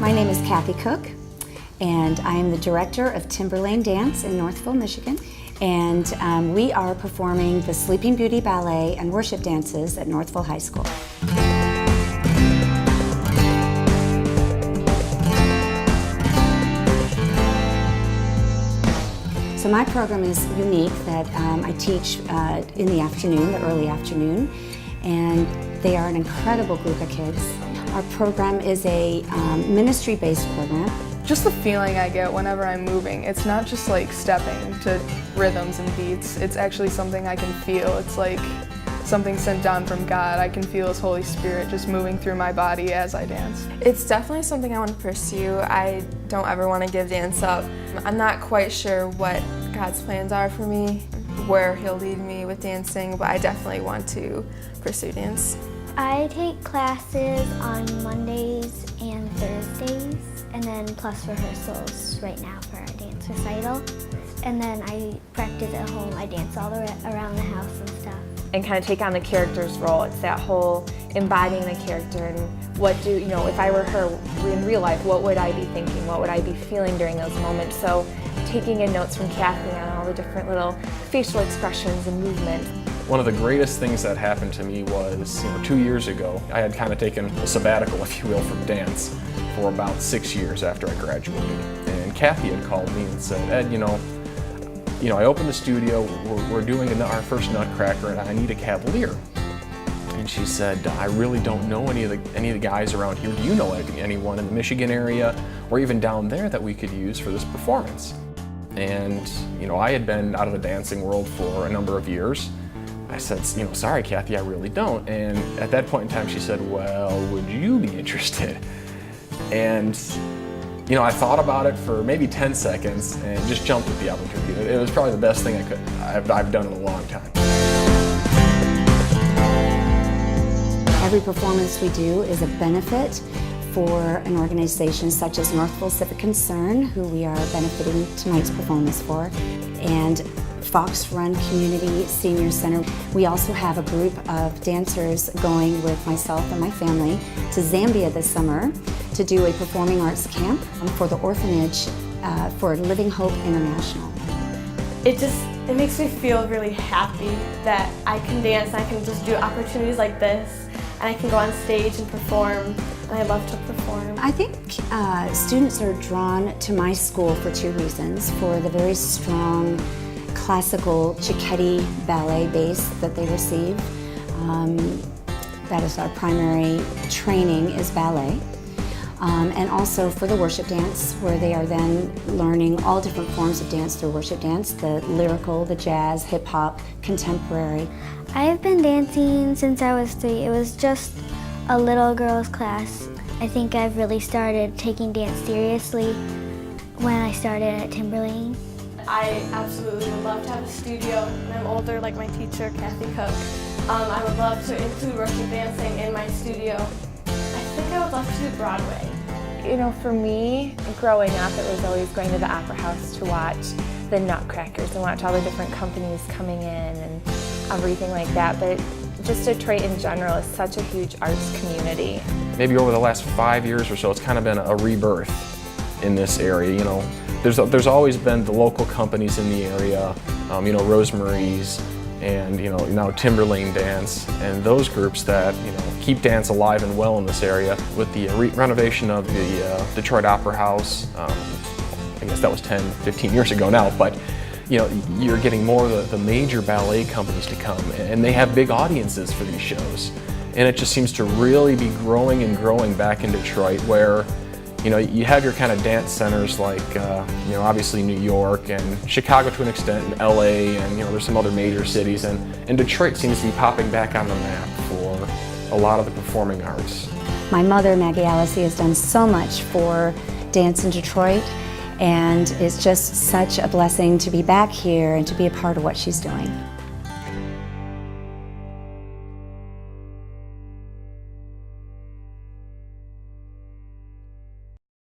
My name is Kathy Cook, and I am the director of Timberlane Dance in Northville, Michigan. And we are performing the Sleeping Beauty Ballet and worship dances at Northville High School. So my program is unique that I teach in the afternoon, the early afternoon, and they are an incredible group of kids. Our program is a ministry-based program. Just the feeling I get whenever I'm moving, it's not just like stepping to rhythms and beats, it's actually something I can feel. It's like something sent down from God. I can feel His Holy Spirit just moving through my body as I dance. It's definitely something I want to pursue. I don't ever want to give dance up. I'm not quite sure what God's plans are for me, where He'll lead me with dancing, but I definitely want to pursue dance. I take classes on Mondays and Thursdays, and then plus rehearsals right now for our dance recital. And then I practice at home. I dance all around the house and stuff. And kind of take on the character's role. It's that whole embodying the character and if I were her in real life, what would I be thinking? What would I be feeling during those moments? So taking in notes from Kathy on all the different little facial expressions and movement. One of the greatest things that happened to me was, 2 years ago, I had kind of taken a sabbatical, if you will, from dance for about 6 years after I graduated. And Kathy had called me and said, Ed, I opened the studio, we're doing our first Nutcracker, and I need a cavalier. And she said, I really don't know any of the guys around here. Do you know anyone in the Michigan area or even down there that we could use for this performance? And I had been out of the dancing world for a number of years. I said, sorry, Kathy, I really don't. And at that point in time, she said, well, would you be interested? And I thought about it for maybe 10 seconds and just jumped at the opportunity. It was probably the best thing I've done in a long time. Every performance we do is a benefit for an organization such as Northville Civic Concern, who we are benefiting tonight's performance for, and Fox Run Community Senior Center. We also have a group of dancers going with myself and my family to Zambia this summer to do a performing arts camp for the orphanage for Living Hope International. It makes me feel really happy that I can dance, I can just do opportunities like this, and I can go on stage and perform, and I love to perform. I think students are drawn to my school for two reasons: for the very strong classical Cicchetti ballet base that they receive. That is our primary training, is ballet. And also for the worship dance, where they are then learning all different forms of dance through worship dance: the lyrical, the jazz, hip hop, contemporary. I've been dancing since I was 3. It was just a little girls' class. I think I've really started taking dance seriously when I started at Timberlane. I absolutely would love to have a studio when I'm older, like my teacher, Kathy Cook. I would love to include worship dancing in my studio. I think I would love to do Broadway. For me, growing up, it was always going to the Opera House to watch the Nutcrackers and watch all the different companies coming in and everything like that. But just Detroit in general is such a huge arts community. Maybe over the last 5 years or so, it's kind of been a rebirth in this area. There's always been the local companies in the area, Rosemary's, and now Timberlane Dance, and those groups that keep dance alive and well in this area. With the renovation of the Detroit Opera House, I guess that was 10, 15 years ago now, but you're getting more of the major ballet companies to come, and they have big audiences for these shows. And it just seems to really be growing and growing back in Detroit, where you have your kind of dance centers like, obviously New York and Chicago to an extent, and LA, and there's some other major cities, and Detroit seems to be popping back on the map for a lot of the performing arts. My mother, Maggie Allison, has done so much for dance in Detroit, and it's just such a blessing to be back here and to be a part of what she's doing.